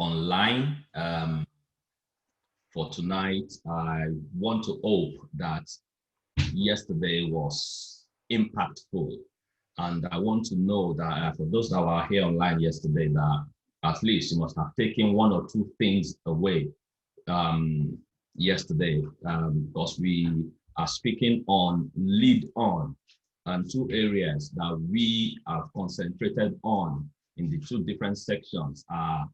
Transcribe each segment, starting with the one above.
online. For tonight, I want to hope that yesterday was impactful. And I want to know that for those that were here online yesterday, that at least you must have taken one or two things away yesterday, because we are speaking on lead on, and two areas that we have concentrated on in the two different sections are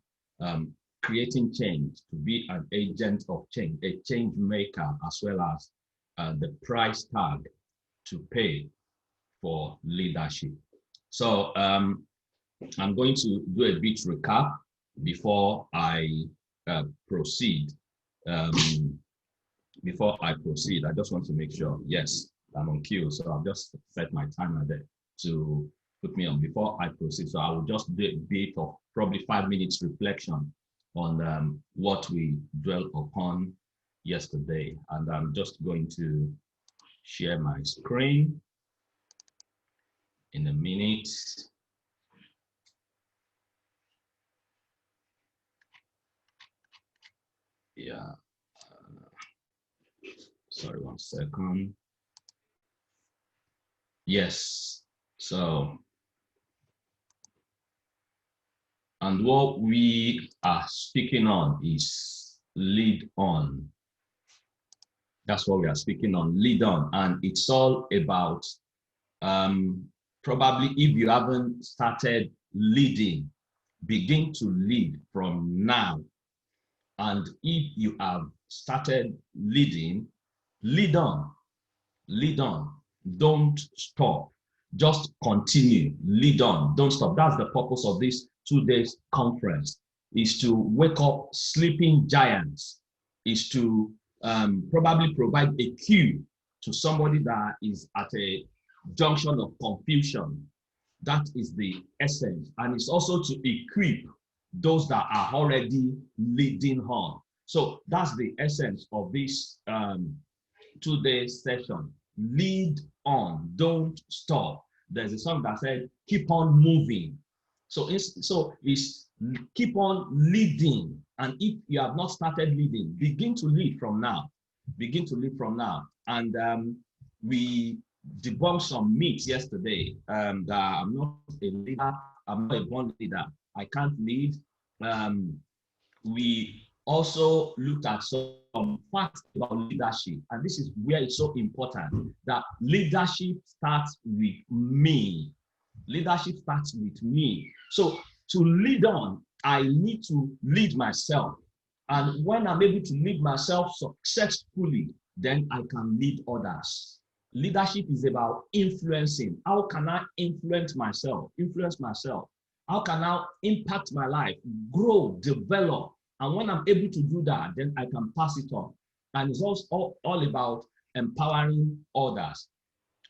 creating change, to be an agent of change, a change maker, as well as the price tag to pay for leadership. So I'm going to do a bit recap before I proceed. Before I proceed, I just want to make sure, yes, I'm on cue. So I'll just set my timer there to put me on before I proceed. So I will just do a bit of probably 5 minutes reflection on what we dwelt upon yesterday. And I'm just going to share my screen in a minute. Yeah. Sorry, 1 second. Yes. So, and what we are speaking on is lead on. That's what we are speaking on, lead on. And it's all about, probably if you haven't started leading, begin to lead from now. And if you have started leading, lead on, don't stop, just continue, lead on, don't stop. That's the purpose of this 2 days conference, is to wake up sleeping giants, is to probably provide a cue to somebody that is at a junction of confusion. That is the essence. And it's also to equip those that are already leading on. So that's the essence of this 2 day session. Lead on, don't stop. There's a song that said, keep on moving. So it's keep on leading. And if you have not started leading, begin to lead from now. Begin to lead from now. And we debunked some myths yesterday that I'm not a leader, I'm not a born leader, I can't lead. We also looked at some facts about leadership, and this is where it's so important, that leadership starts with me. Leadership starts with me. So to lead on, I need to lead myself. And when I'm able to lead myself successfully, then I can lead others. Leadership is about influencing. How can I influence myself? How can I impact my life, grow, develop? And when I'm able to do that, then I can pass it on. And it's also all about empowering others.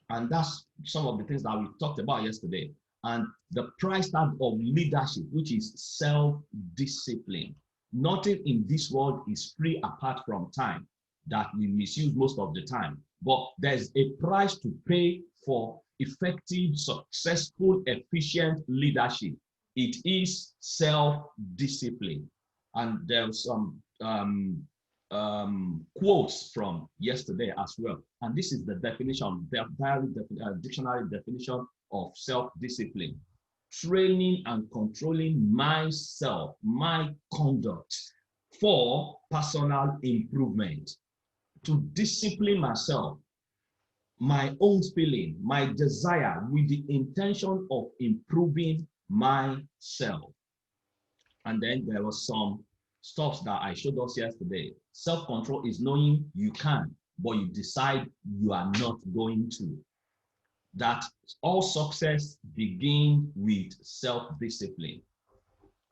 And that's some of the things that we talked about yesterday. And the price tag of leadership, which is self-discipline. Nothing in this world is free apart from time, that we misuse most of the time. But there's a price to pay for effective, successful, efficient leadership. It is self-discipline. And there's some quotes from yesterday as well. And this is the definition, the dictionary definition of self-discipline: training and controlling myself, my conduct for personal improvement. To discipline myself, my own feeling, my desire, with the intention of improving myself. And then there was some stuff that I showed us yesterday. Self-control is knowing you can, but you decide you are not going to. That all success begins with self-discipline.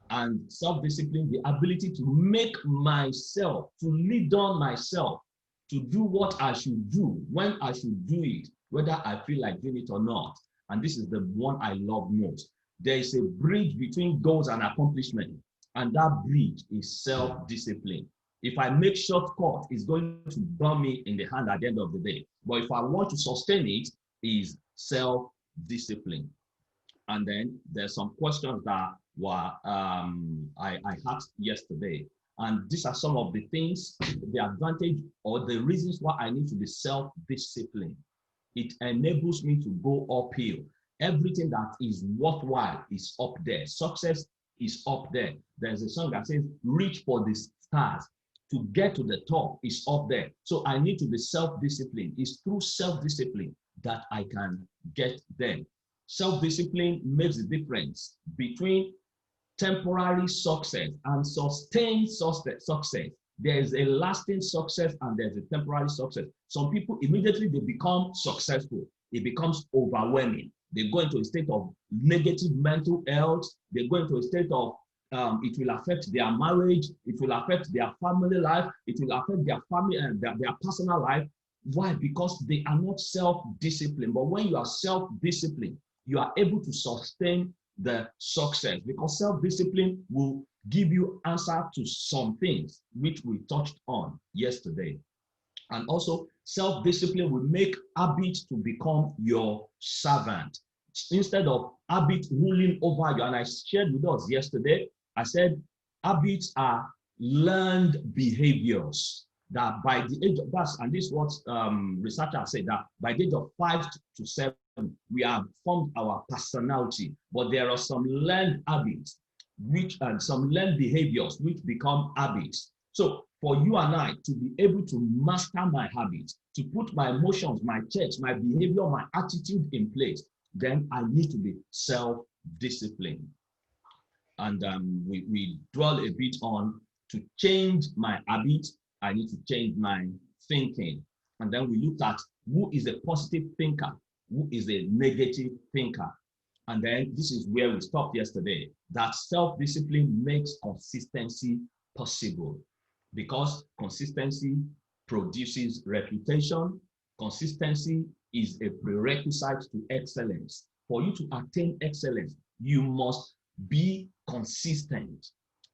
And self-discipline, the ability to make myself, to lead on myself, to do what I should do, when I should do it, whether I feel like doing it or not. And this is the one I love most. There is a bridge between goals and accomplishment, and that bridge is self-discipline. If I make shortcut, it's going to burn me in the hand at the end of the day. But if I want to sustain it, is self-discipline. And then there's some questions that I had yesterday. And these are some of the things, the advantage or the reasons why I need to be self-disciplined. It enables me to go uphill. Everything that is worthwhile is up there. Success is up there. There's a song that says, reach for the stars. To get to the top is up there. So I need to be self-disciplined. It's through self-discipline that I can get there. Self-discipline makes the difference between temporary success and sustained success. There is a lasting success and there's a temporary success. Some people immediately they become successful. It becomes overwhelming. They go into a state of negative mental health. They go into a state of it will affect their marriage. It will affect their family life. It will affect their family and their personal life. Why? Because they are not self-disciplined. But when you are self-disciplined, you are able to sustain the success, because self-discipline will give you answer to some things which we touched on yesterday. And also self-discipline will make habits to become your servant instead of habit ruling over you. And I shared with us yesterday, I said habits are learned behaviors that by the age of that, and this is what researchers say, that by the age of 5 to 7 we have formed our personality, but there are some learned habits which and some learned behaviors which become habits. So for you and I to be able to master my habits, to put my emotions, my checks, my behavior, my attitude in place, then I need to be self-disciplined. And we dwell a bit on to change my habits, I need to change my thinking. And then we looked at who is a positive thinker, who is a negative thinker. And then this is where we stopped yesterday, that self-discipline makes consistency possible, because consistency produces reputation. Consistency is a prerequisite to excellence. For you to attain excellence, you must be consistent.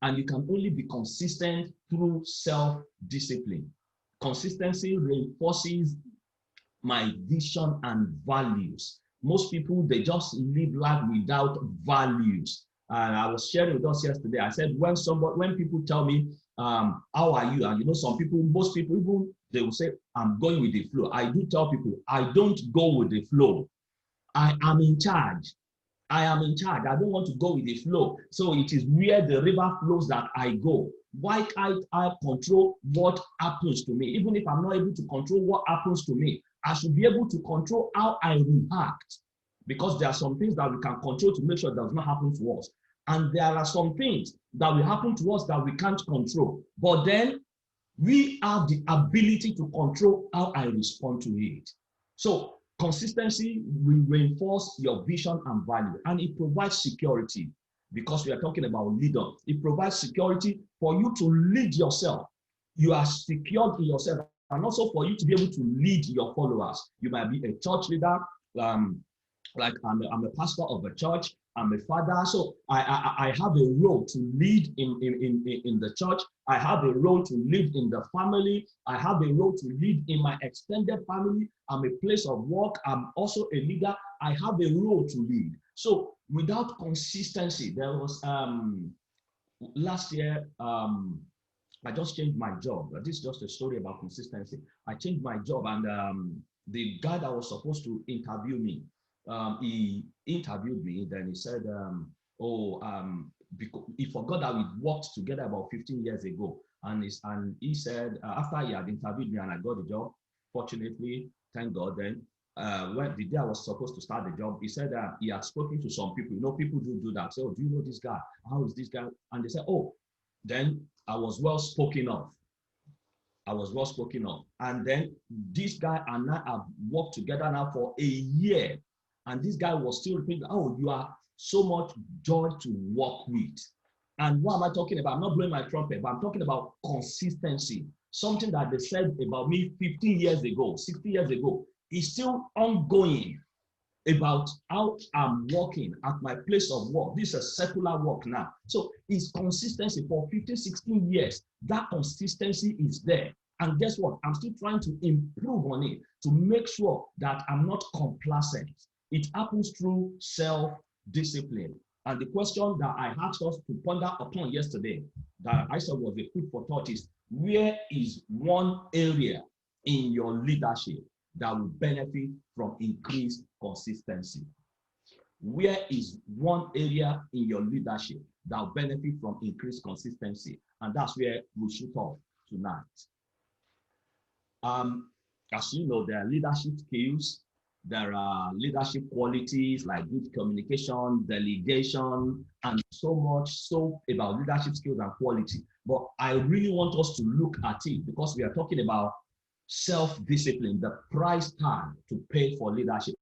And you can only be consistent through self-discipline. Consistency reinforces my vision and values. Most people, they just live life without values. And I was sharing with us yesterday, I said, when people tell me, how are you? And you know, most people, even they will say, I'm going with the flow. I do tell people, I don't go with the flow. I am in charge. I am in charge. I don't want to go with the flow. So it is where the river flows that I go. Why can't I control what happens to me? Even if I'm not able to control what happens to me, I should be able to control how I react, because there are some things that we can control to make sure it does not happen to us. And there are some things that will happen to us that we can't control. But then we have the ability to control how I respond to it. So consistency will reinforce your vision and value, and it provides security, because we are talking about leader. It provides security for you to lead yourself. You are secured in yourself, and also for you to be able to lead your followers. You might be a church leader, like I'm a pastor of a church, I'm a father, so I have a role to lead in the church. I have a role to lead in the family. I have a role to lead in my extended family. I'm a place of work. I'm also a leader. I have a role to lead. So without consistency, there was last year, I just changed my job. This is just a story about consistency. I changed my job, and the guy that was supposed to interview me, he interviewed me. Then he said, because he forgot that we worked together about 15 years ago. And he said, after he had interviewed me and I got the job, fortunately, thank God, then when the day I was supposed to start the job, he said that he had spoken to some people. You know, people do that. So, do you know this guy? How is this guy? And they said, oh, then I was well spoken of. I was well spoken of. And then this guy and I have worked together now for a year. And this guy was still thinking, oh, you are so much joy to work with. And what am I talking about? I'm not blowing my trumpet, but I'm talking about consistency. Something that they said about me 15 years ago, 60 years ago, is still ongoing about how I'm working at my place of work. This is a secular work now. So it's consistency for 15, 16 years. That consistency is there. And guess what? I'm still trying to improve on it to make sure that I'm not complacent. It happens through self-discipline. And the question that I asked us to ponder upon yesterday, that I said was a food for thought, is where is one area in your leadership that will benefit from increased consistency? Where is one area in your leadership that will benefit from increased consistency? And that's where we shoot off tonight. As you know, there are leadership skills, there are leadership qualities like good communication, delegation, and so much so about leadership skills and quality. But I really want us to look at it because we are talking about self-discipline, the price tag to pay for leadership.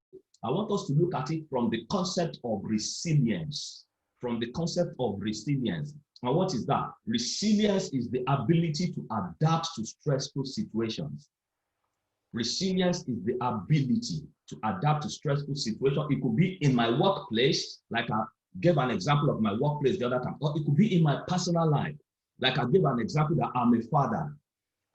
I want us to look at it from the concept of resilience. From the concept of resilience. And what is that? Resilience is the ability to adapt to stressful situations. Resilience is the ability to adapt to stressful situations. It could be in my workplace, like I gave an example of my workplace the other time, or it could be in my personal life. Like I gave an example that I'm a father,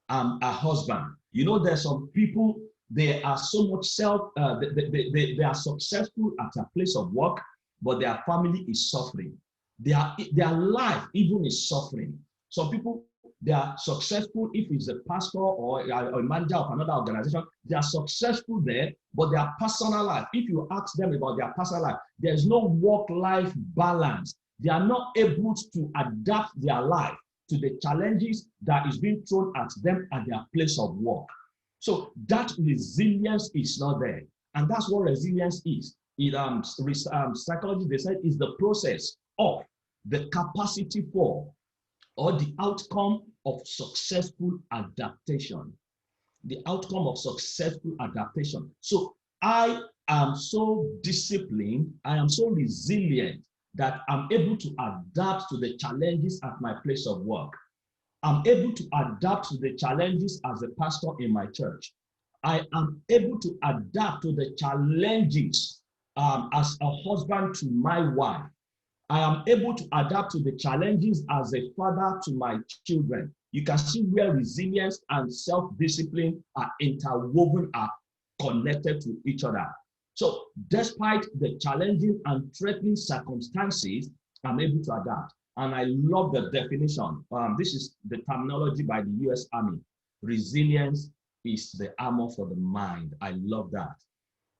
I'm a husband. You know, there's some people, they are so much they are successful at a place of work, but their family is suffering. Their life even is suffering. Some people, they are successful if it's a pastor or a manager of another organization. They are successful there, but their personal life, if you ask them about their personal life, there's no work-life balance. They are not able to adapt their life to the challenges that is being thrown at them at their place of work. So that resilience is not there. And that's what resilience is. Psychology, they said, is the process of the capacity for or the outcome of successful adaptation. The outcome of successful adaptation. So I am so disciplined, I am so resilient that I'm able to adapt to the challenges at my place of work. I'm able to adapt to the challenges as a pastor in my church. I am able to adapt to the challenges as a husband to my wife. I am able to adapt to the challenges as a father to my children. You can see where resilience and self-discipline are interwoven, are connected to each other. So despite the challenging and threatening circumstances, I'm able to adapt. And I love the definition. This is the terminology by the US Army. Resilience is the armor for the mind. I love that.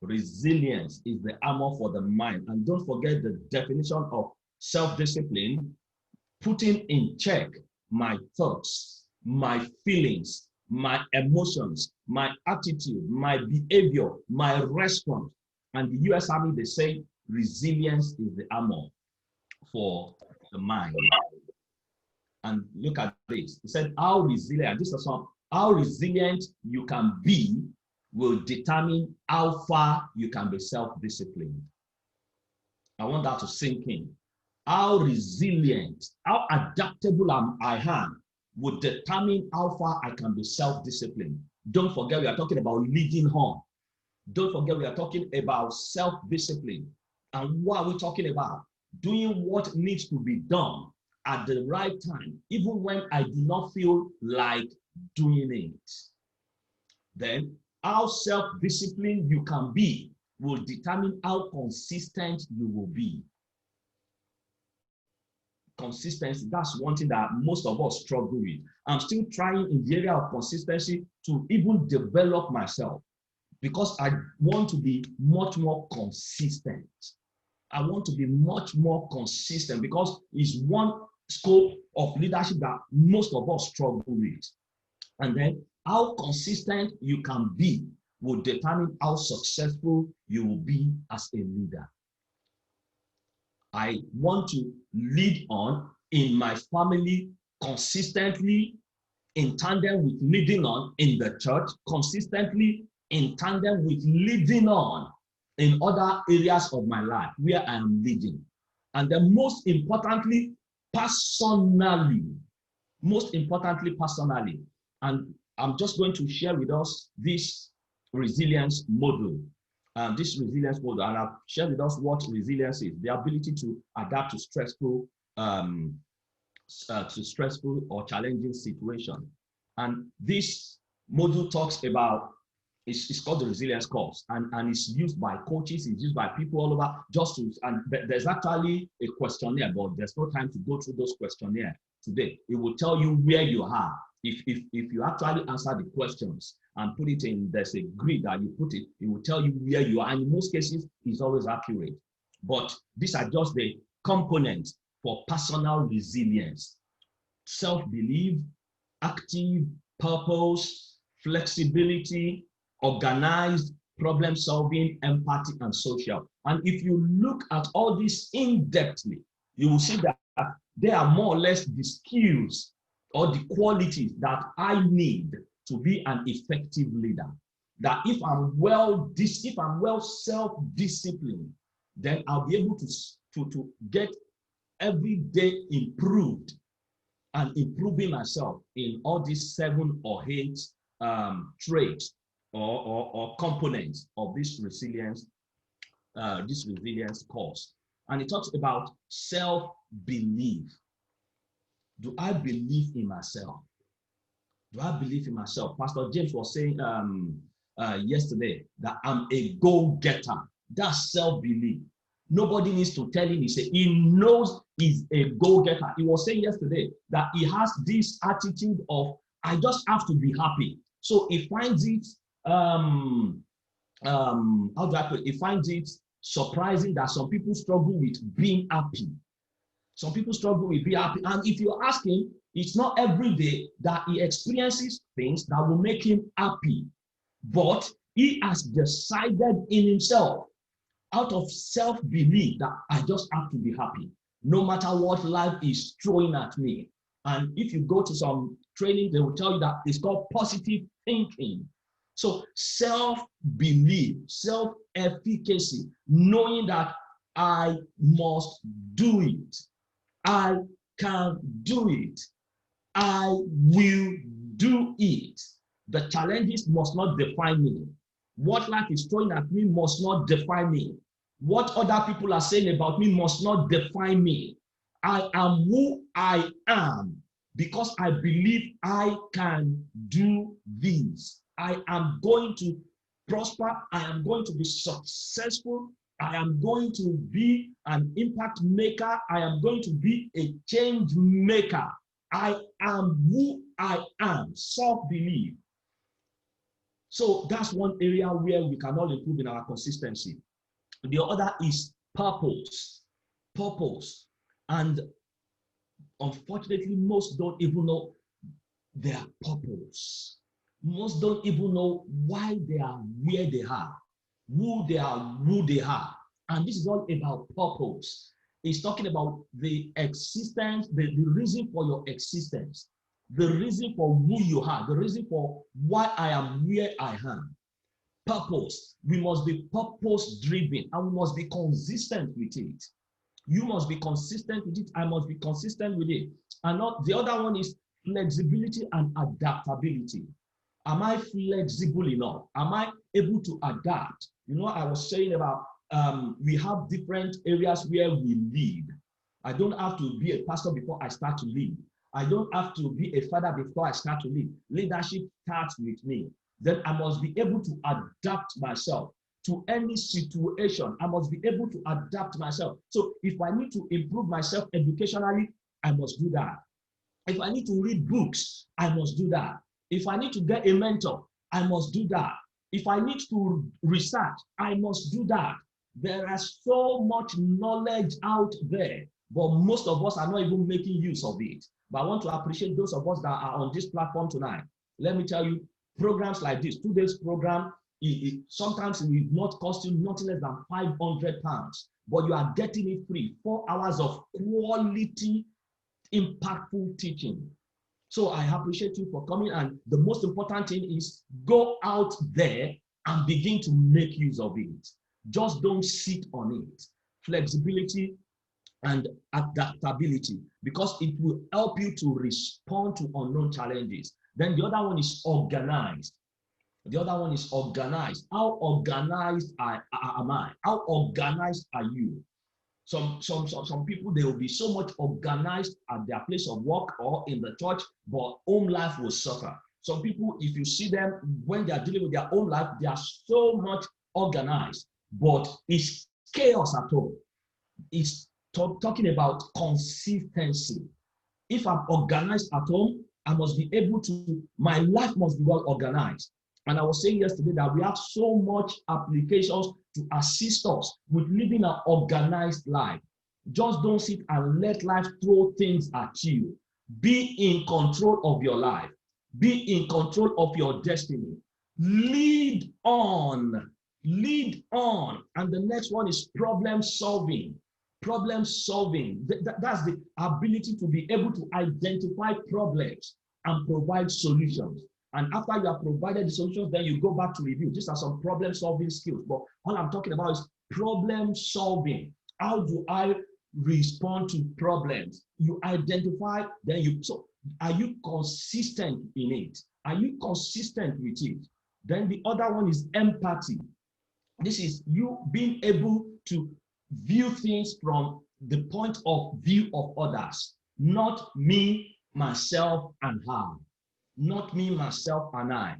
Resilience is the armor for the mind. And don't forget the definition of self-discipline, putting in check my thoughts, my feelings, my emotions, my attitude, my behavior, my response. And the US Army, they say resilience is the armor for the mind. And look at this. It said how resilient, this is some, how resilient you can be will determine how far you can be self-disciplined. I want that to sink in. How resilient, how adaptable I am would determine how far I can be self-disciplined. Don't forget, we are talking about leading on. Don't forget, we are talking about self-discipline. And what are we talking about? Doing what needs to be done at the right time, even when I do not feel like doing it. Then, how self-disciplined you can be will determine how consistent you will be. Consistency, that's one thing that most of us struggle with. I'm still trying in the area of consistency to even develop myself because I want to be much more consistent. I want to be much more consistent because it's one scope of leadership that most of us struggle with. And then how consistent you can be will determine how successful you will be as a leader. I want to lead on in my family consistently, in tandem with leading on in the church, consistently in tandem with leading on in other areas of my life where I am leading. And then most importantly, personally. And I'm just going to share with us this resilience model. This resilience model, and I've shared with us what resilience is: the ability to adapt to stressful or challenging situations. And this model talks about It's called the resilience course, and it's used by coaches, it's used by people all over. And there's actually a questionnaire, but there's no time to go through those questionnaire today. It will tell you where you are. If you actually answer the questions and put it in, there's a grid that you put it, it will tell you where you are. And in most cases, it's always accurate. But these are just the components for personal resilience: self-belief, active purpose, flexibility, organized problem solving, empathy, and social. And if you look at all this in-depthly, you will see that they are more or less the skills or the qualities that I need to be an effective leader. That if I'm well self-disciplined, then I'll be able to get every day improved and improving myself in all these 7 or 8 traits or components of this resilience course. And it talks about self-belief. Do I believe in myself? Do I believe in myself? Pastor James was saying yesterday that I'm a go-getter. That's self-belief. Nobody needs to tell him. He knows he's a go-getter. He was saying yesterday that he has this attitude of, I just have to be happy. So he finds it, how do I put it? He finds it surprising that some people struggle with being happy. Some people struggle with being happy. And if you ask him, it's not every day that he experiences things that will make him happy. But he has decided in himself, out of self-belief, that I just have to be happy, no matter what life is throwing at me. And if you go to some training, they will tell you that it's called positive thinking. So self-belief, self-efficacy, knowing that I must do it, I can do it, I will do it. The challenges must not define me. What life is throwing at me must not define me. What other people are saying about me must not define me. I am who I am because I believe I can do this. I am going to prosper. I am going to be successful. I am going to be an impact maker. I am going to be a change maker. I am who I am. Self-belief. So that's one area where we can all improve in our consistency. The other is purpose. Purpose. And unfortunately, most don't even know their purpose. Most don't even know why they are where they are, who they are. And this is all about purpose. It's talking about the existence, the reason for your existence, the reason for who you are, the reason for why I am where I am. Purpose. We must be purpose driven and we must be consistent with it. You must be consistent with it. I must be consistent with it. And not, the other one is flexibility and adaptability. Am I flexible enough? Am I able to adapt? You know, I was saying about we have different areas where we lead. I don't have to be a pastor before I start to lead. I don't have to be a father before I start to lead. Leadership starts with me. Then I must be able to adapt myself to any situation. I must be able to adapt myself. So if I need to improve myself educationally, I must do that. If I need to read books, I must do that. If I need to get a mentor, I must do that. If I need to research, I must do that. There is so much knowledge out there, but most of us are not even making use of it. But I want to appreciate those of us that are on this platform tonight. Let me tell you, programs like this, 2 days program, sometimes it will not cost you nothing less than £500, but you are getting it free. 4 hours of quality, impactful teaching. So I appreciate you for coming. And the most important thing is go out there and begin to make use of it. Just don't sit on it. Flexibility and adaptability, because it will help you to respond to unknown challenges. Then the other one is organized. The other one is organized. How organized am I? How organized are you? Some people, they will be so much organized at their place of work or in the church, but home life will suffer. Some people, if you see them when they are dealing with their own life, they are so much organized, but it's chaos at home. It's talking about consistency. If I'm organized at home, I must be able to, my life must be well organized. And I was saying yesterday that we have so much applications to assist us with living an organized life. Just don't sit and let life throw things at you. Be in control of your life. Be in control of your destiny. Lead on. Lead on. And the next one is problem solving. Problem solving. That's the ability to be able to identify problems and provide solutions. And after you have provided the solutions, then you go back to review. These are some problem solving skills. But all I'm talking about is problem solving. How do I respond to problems? You identify, then you, so are you consistent in it? Are you consistent with it? Then the other one is empathy. This is you being able to view things from the point of view of others, not me, myself, and her. Not me, myself, and I.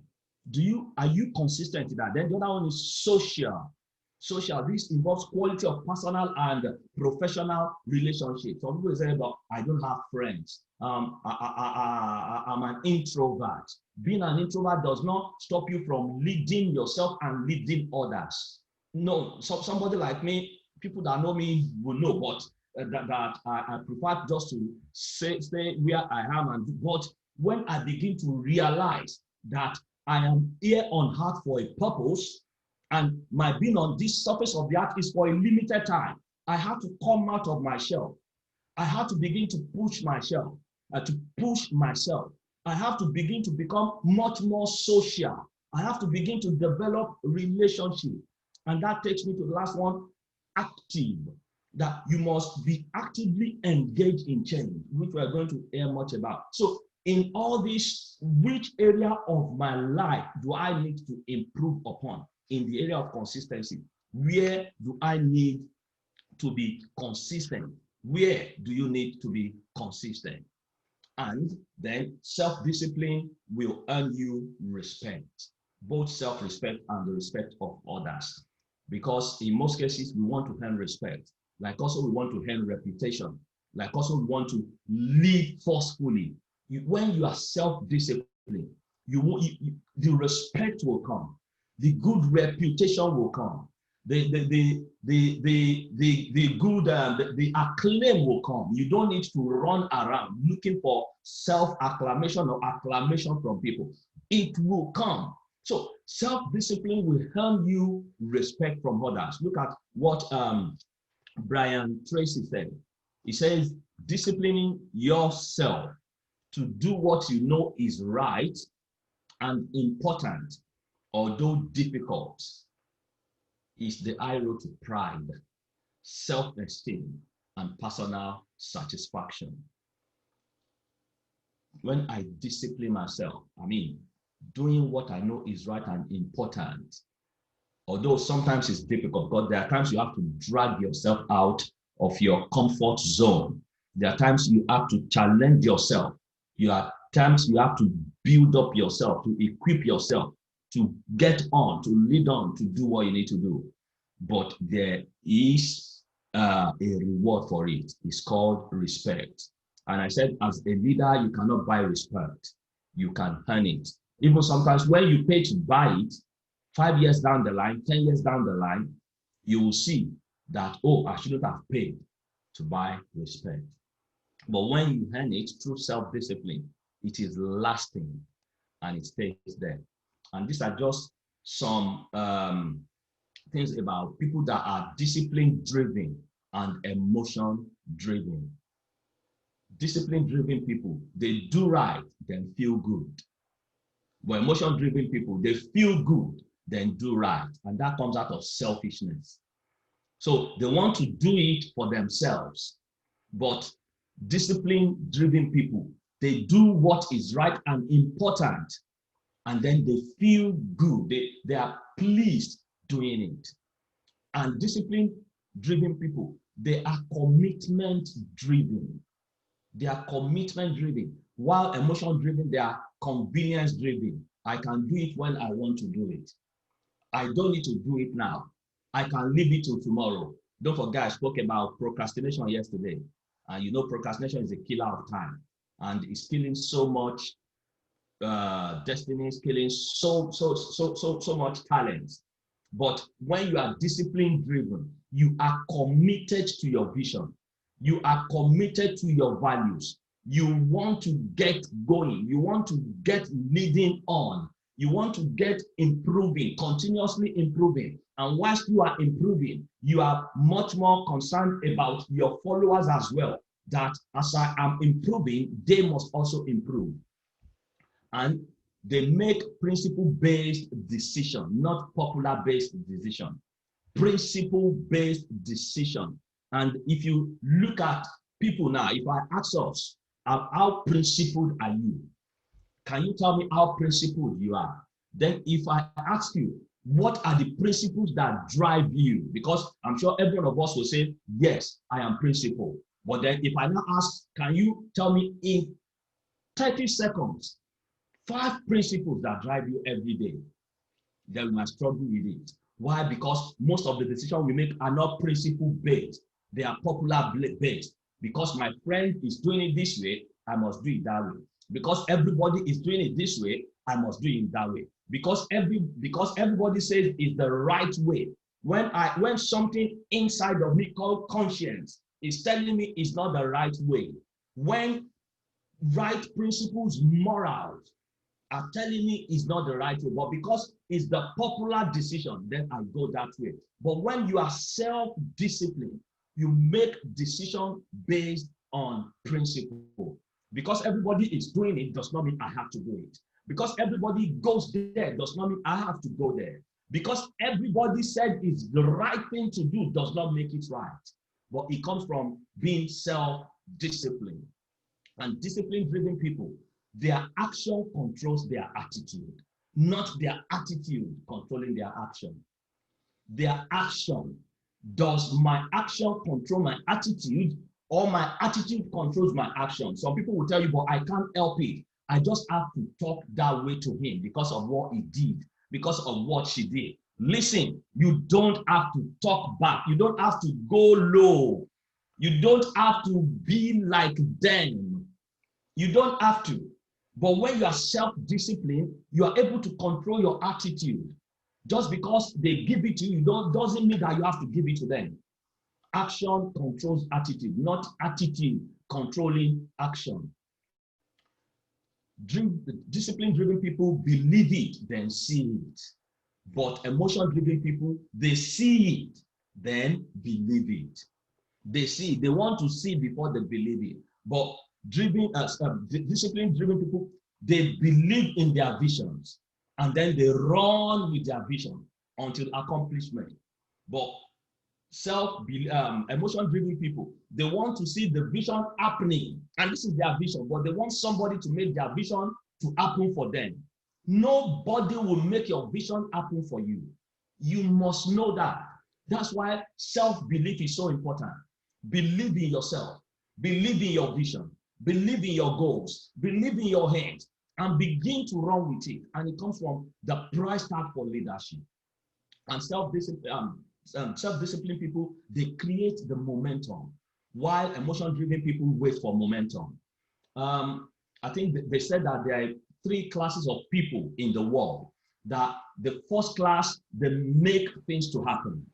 Are you consistent in that? Then the other one is social. Social, this involves quality of personal and professional relationships. Some people say, but I don't have friends. I'm an introvert. Being an introvert does not stop you from leading yourself and leading others. No, somebody like me, people that know me will know, but I prefer just to stay where I am. But when I begin to realize that I am here on earth for a purpose, and my being on this surface of the earth is for a limited time, I have to come out of my shell. I have to begin to push myself, I have to begin to become much more social. I have to begin to develop relationships. And that takes me to the last one, active. That you must be actively engaged in change, which we're going to hear much about. So in all this, which area of my life do I need to improve upon? In the area of consistency, where do I need to be consistent? Where do you need to be consistent? And then self-discipline will earn you respect, both self-respect and the respect of others. Because in most cases, we want to earn respect. Like also we want to earn reputation. Like also we want to live forcefully. When you are self-disciplined, the respect will come. The good reputation will come. The acclaim will come. You don't need to run around looking for self-acclamation or acclamation from people. It will come. So self-discipline will earn you respect from others. Look at what Brian Tracy said. He says, disciplining yourself to do what you know is right and important, although difficult, is the arrow to pride, self-esteem, and personal satisfaction. When I discipline myself, I mean, doing what I know is right and important, although sometimes it's difficult, because there are times you have to drag yourself out of your comfort zone. There are times you have to challenge yourself. There are times you have to build up yourself, to equip yourself, to get on, to lead on, to do what you need to do. But there is a reward for it. It's called respect. And I said, as a leader, you cannot buy respect. You can earn it. Even sometimes when you pay to buy it, 5 years down the line, 10 years down the line, you will see that, oh, I shouldn't have paid to buy respect. But when you earn it through self-discipline, it is lasting and it stays there. And these are just some things about people that are discipline-driven and emotion-driven. Discipline-driven people, they do right, then feel good. But emotion-driven people, they feel good, then do right. And that comes out of selfishness. So they want to do it for themselves. But discipline-driven people, they do what is right and important. And then they feel good. They are pleased doing it. And discipline-driven people, they are commitment-driven. They are commitment-driven. While emotion driven, they are convenience driven. I can do it when I want to do it. I don't need to do it now. I can leave it till tomorrow. Don't forget, I spoke about procrastination yesterday. And you know, procrastination is a killer of time. And it's killing so much destiny, is killing so much talent. But when you are discipline driven, you are committed to your vision. You are committed to your values. You want to get going. You want to get leading on. You want to get improving, continuously improving. And whilst you are improving, you are much more concerned about your followers as well, that as I am improving, they must also improve. And they make principle-based decision, not popular-based decision. Principle-based decision. And if you look at people now, if I ask us, how principled are you? Can you tell me how principled you are? Then if I ask you, what are the principles that drive you? Because I'm sure every one of us will say, yes, I am principled. But then if I now ask, can you tell me in 30 seconds, 5 principles that drive you every day? Then we might struggle with it. Why? Because most of the decisions we make are not principle-based. They are popular-based. Because my friend is doing it this way, I must do it that way. Because everybody is doing it this way, I must do it that way. Because everybody says it's the right way. When something inside of me called conscience is telling me it's not the right way, when right principles, morals are telling me it's not the right way, but because it's the popular decision, then I go that way. But when you are self-disciplined, you make decisions based on principle. Because everybody is doing it does not mean I have to do it. Because everybody goes there does not mean I have to go there. Because everybody said it's the right thing to do does not make it right. But it comes from being self-disciplined. And discipline-driven people, their action controls their attitude, not their attitude controlling their action. Their action. Does my action control my attitude, or my attitude controls my action? Some people will tell you, but I can't help it. I just have to talk that way to him because of what he did, because of what she did. Listen, you don't have to talk back. You don't have to go low. You don't have to be like them. You don't have to. But when you are self-disciplined, you are able to control your attitude. Just because they give it to you doesn't mean that you have to give it to them. Action controls attitude, not attitude controlling action. Discipline-driven people believe it, then see it. But emotion-driven people, they see it, then believe it. They see, they want to see before they believe it. But discipline-driven people, they believe in their visions, and then they run with their vision until accomplishment. But emotion-driven people, they want to see the vision happening, and this is their vision, but they want somebody to make their vision to happen for them. Nobody will make your vision happen for you. You must know that. That's why self-belief is so important. Believe in yourself. Believe in your vision. Believe in your goals. Believe in your hands, and begin to run with it. And it comes from the price tag for leadership. And self-disciplined people, they create the momentum, while emotion-driven people wait for momentum. I think they said that there are 3 classes of people in the world. That the first class, they make things to happen.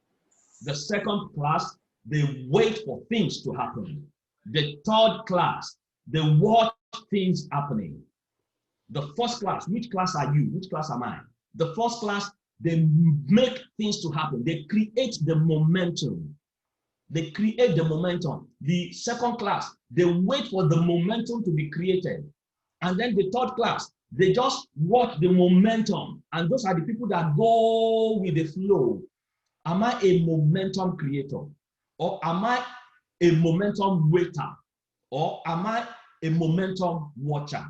The second class, they wait for things to happen. The third class, they watch things happening. The first class, which class are you? Which class am I? The first class, they make things to happen. They create the momentum. They create the momentum. The second class, they wait for the momentum to be created. And then the third class, they just watch the momentum. And those are the people that go with the flow. Am I a momentum creator? Or am I a momentum waiter? Or am I a momentum watcher?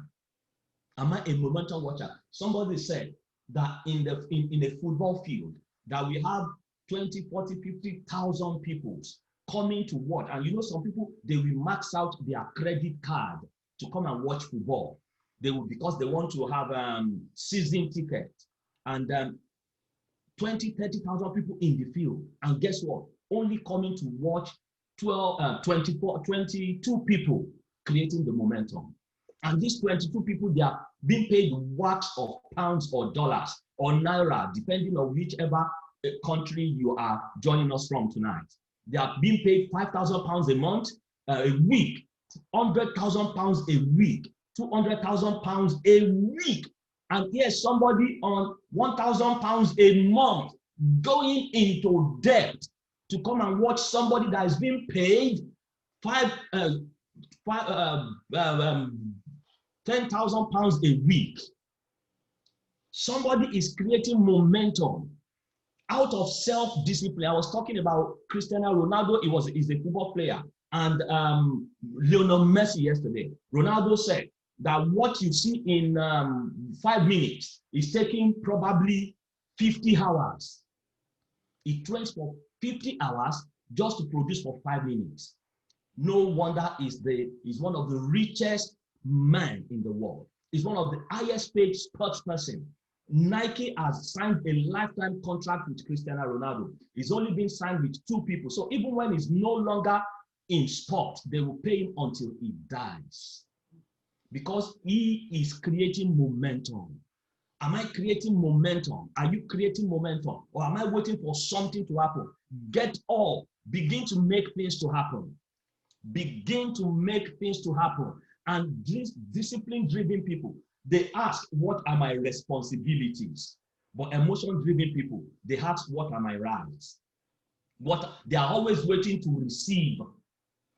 Am I a momentum watcher? Somebody said that in a football field, that we have 20, 40, 50,000 people coming to watch. And you know, some people, they will max out their credit card to come and watch football. They will, because they want to have season ticket, and 30,000 people in the field. And guess what? Only coming to watch 22 people creating the momentum. And these 22 people, they are being paid watts of pounds or dollars or naira, depending on whichever country you are joining us from tonight. They are being paid £5,000 a month, a week, £100,000 a week, £200,000 a week. And here's somebody on £1,000 a month going into debt to come and watch somebody that is being paid £10,000 a week. Somebody is creating momentum out of self-discipline. I was talking about Cristiano Ronaldo. He's a football player, and Lionel Messi yesterday. Ronaldo said that what you see in 5 minutes is taking probably 50 hours. He trains for 50 hours just to produce for 5 minutes. No wonder he's one of the richest men in the world. He's one of the highest paid sports person. Nike has signed a lifetime contract with Cristiano Ronaldo. He's only been signed with 2 people. So even when he's no longer in sport, they will pay him until he dies. Because he is creating momentum. Am I creating momentum? Are you creating momentum? Or am I waiting for something to happen? Get up. Begin to make things to happen. Begin to make things to happen. And these discipline-driven people, they ask, what are my responsibilities? But emotion-driven people, they ask, what are my rights? They are always waiting to receive.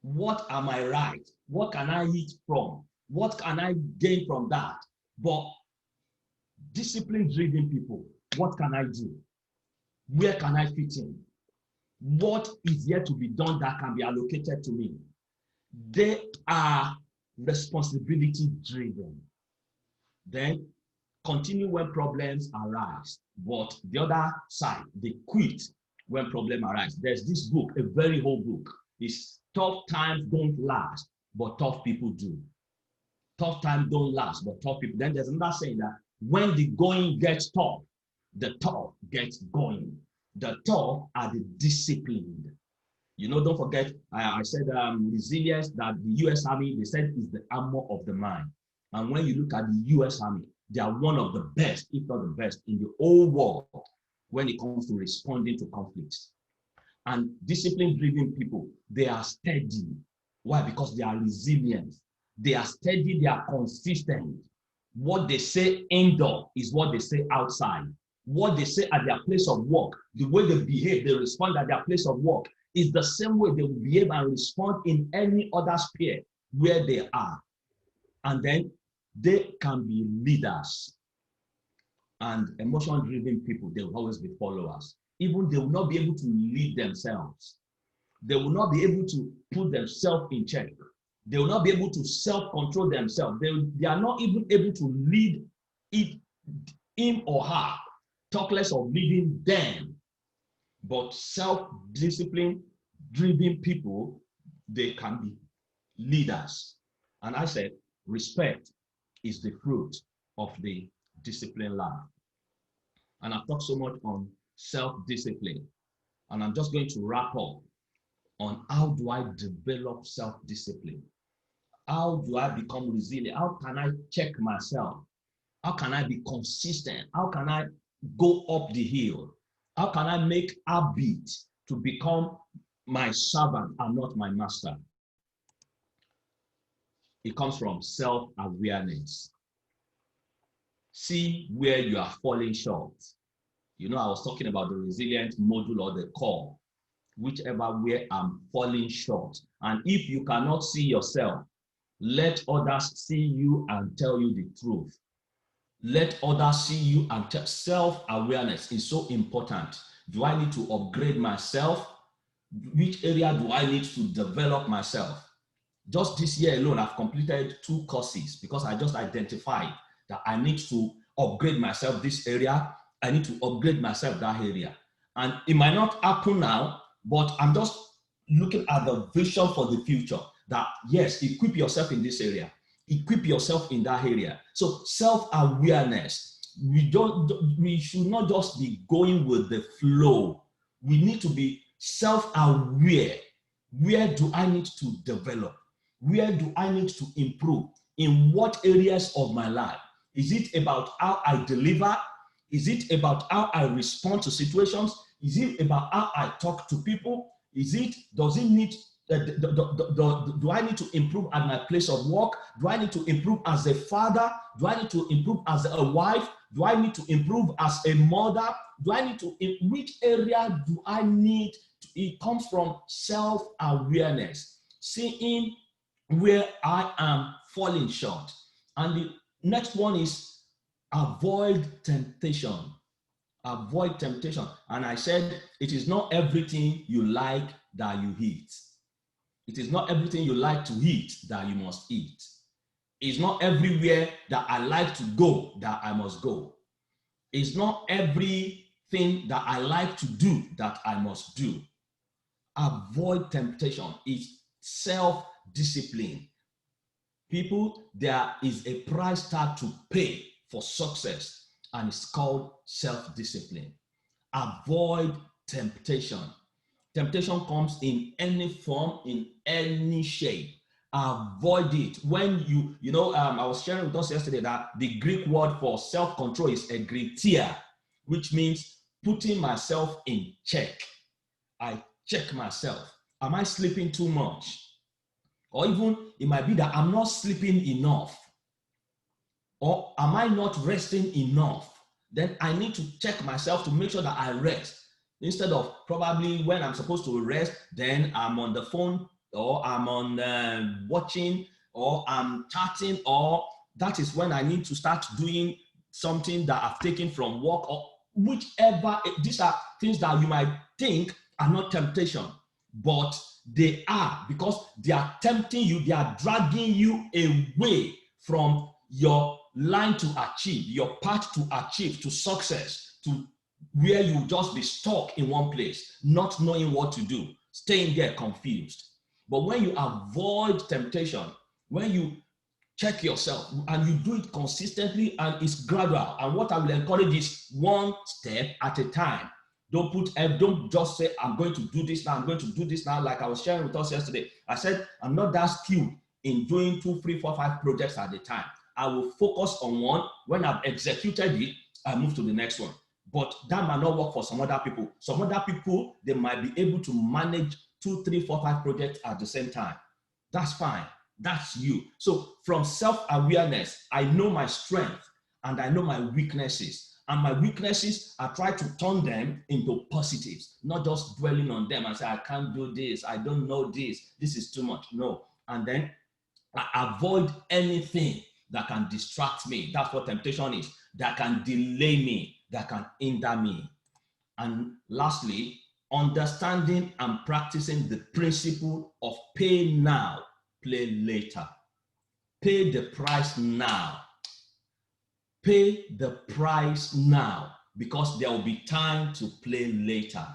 What are my rights? What can I eat from? What can I gain from that? But discipline-driven people, what can I do? Where can I fit in? What is yet to be done that can be allocated to me? They are responsibility-driven. Then continue when problems arise. But the other side, they quit when problems arise. There's this book, a very old book. It's Tough Times Don't Last, but Tough People Do. Tough times don't last, but tough people. Then there's another saying that when the going gets tough, the tough gets going. The tough are the disciplined. You know, don't forget, I said resilience, that the US Army, they said, is the armor of the mind. And when you look at the US Army, they are one of the best, if not the best, in the whole world when it comes to responding to conflicts. And discipline-driven people, they are steady. Why? Because they are resilient. They are steady, they are consistent. What they say indoor is what they say outside. What they say at their place of work, the way they behave, they respond at their place of work, is the same way they will behave and respond in any other sphere where they are. And then they can be leaders. And emotion-driven people, they will always be followers. Even they will not be able to lead themselves. They will not be able to put themselves in check. They will not be able to self-control themselves. They are not even able to lead him or her, talk less of leading them. But self-discipline driven people, they can be leaders. And I said, respect is the fruit of the disciplined life. And I've talked so much on self-discipline. And I'm just going to wrap up on how do I develop self-discipline? How do I become resilient? How can I check myself? How can I be consistent? How can I go up the hill? How can I make habit to become my servant and not my master? It comes from self-awareness. See where you are falling short. You know, I was talking about the resilient module or the core, whichever where I'm falling short. And if you cannot see yourself, let others see you and tell you the truth. Let others see you and tell. Self-awareness is so important. Do I need to upgrade myself? Which area do I need to develop myself? Just this year alone, I've completed 2 courses because I just identified that I need to upgrade myself this area. I need to upgrade myself that area. And it might not happen now, but I'm just looking at the vision for the future that, yes, equip yourself in this area. Equip yourself in that area. So self-awareness. We should not just be going with the flow. We need to be self-aware. Where do I need to develop? Where do I need to improve? In what areas of my life? Is it about how I deliver? Is it about how I respond to situations? Is it about how I talk to people? Does it need do I need to improve at my place of work? Do I need to improve as a father? Do I need to improve as a wife? Do I need to improve as a mother? In which area do I need to? It comes from self-awareness, seeing where I am falling short. And the next one is avoid temptation. Avoid temptation. And I said, it is not everything you like that you eat. It is not everything you like to eat that you must eat. It's not everywhere that I like to go that I must go. It's not everything that I like to do that I must do. Avoid temptation. It's self-discipline. People, there is a price tag to pay for success, and it's called self-discipline. Avoid temptation. Temptation comes in any form, in any shape. Avoid it. When I was sharing with us yesterday that the Greek word for self-control is egritia, which means putting myself in check. I check myself. Am I sleeping too much? Or even it might be that I'm not sleeping enough. Or am I not resting enough? Then I need to check myself to make sure that I rest. Instead of probably when I'm supposed to rest, then I'm on the phone, or I'm on watching, or I'm chatting, or that is when I need to start doing something that I've taken from work, or whichever. These are things that you might think are not temptation, but they are, because they are tempting you, they are dragging you away from your line to achieve, your path to achieve, to success, to where you just be stuck in one place, not knowing what to do, staying there confused. But when you avoid temptation, when you check yourself and you do it consistently and it's gradual, and what I will encourage is one step at a time. Don't just say, I'm going to do this now, I'm going to do this now. Like I was sharing with us yesterday, I said, I'm not that skilled in doing 2, 3, 4, 5 projects at a time. I will focus on one. When I've executed it, I move to the next one. But that might not work for some other people. Some other people, they might be able to manage 2, 3, 4, 5 projects at the same time. That's fine. That's you. So from self-awareness, I know my strength and I know my weaknesses. And my weaknesses, I try to turn them into positives, not just dwelling on them and say, I can't do this, I don't know this is too much. No. And then I avoid anything that can distract me. That's what temptation is. That can delay me, that can hinder me. And lastly, understanding and practicing the principle of pay now, play later. Pay the price now. Pay the price now, because there will be time to play later.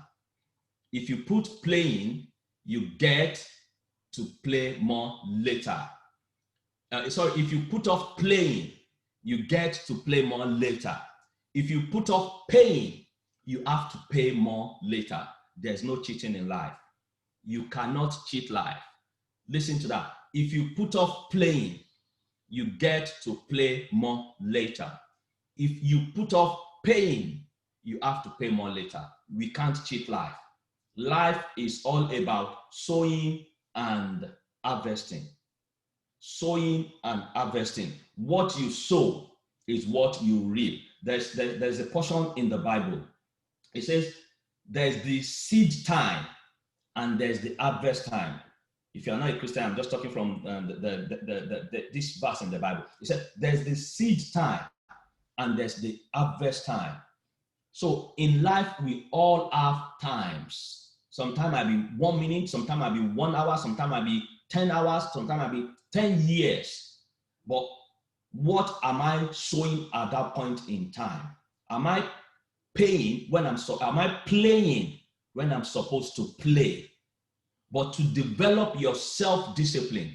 If you put playing, you get to play more later. If you put off playing, you get to play more later. If you put off paying, you have to pay more later. There's no cheating in life. You cannot cheat life. Listen to that. If you put off playing, you get to play more later. If you put off paying, you have to pay more later. We can't cheat life. Life is all about sowing and harvesting. Sowing and harvesting. What you sow is what you reap. There's a portion in the Bible. It says there's the seed time and there's the harvest time. If you're not a Christian, I'm just talking from this verse in the Bible. It says there's the seed time and there's the harvest time. So in life, we all have times. Sometimes I'll be 1 minute, sometimes I'll be 1 hour, sometimes I'll be 10 hours, sometimes I'll be 10 years. But what am I sowing at that point in time? Am I paying when am I playing when I'm supposed to play? But to develop your self-discipline,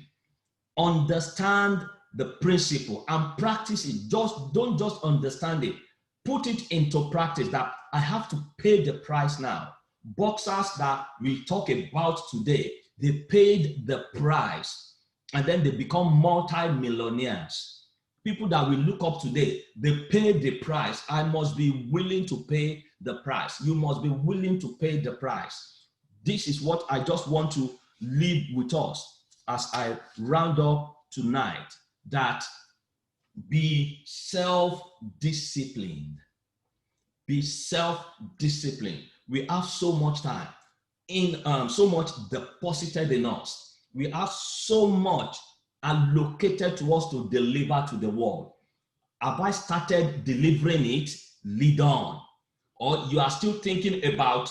understand the principle and practice it. Don't just understand it. Put it into practice that I have to pay the price now. Boxers that we talk about today, they paid the price and then they become multi-millionaires. People that we look up today, they paid the price. I must be willing to pay the price. You must be willing to pay the price. This is what I just want to leave with us as I round up tonight, that be self-disciplined. Be self-disciplined. We have so much time, so much deposited in us. We have so much allocated to us to deliver to the world. Have I started delivering it? Lead on. Or you are still thinking about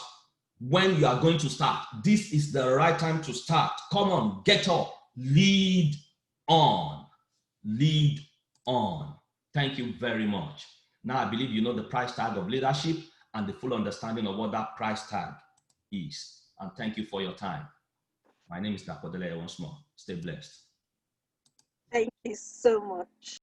when you are going to start. This is the right time to start. Come on, get up. Lead on. Lead on. Thank you very much. Now I believe you know the price tag of leadership and the full understanding of what that price tag is. And thank you for your time. My name is Dakodele once more. Stay blessed. Thank you so much.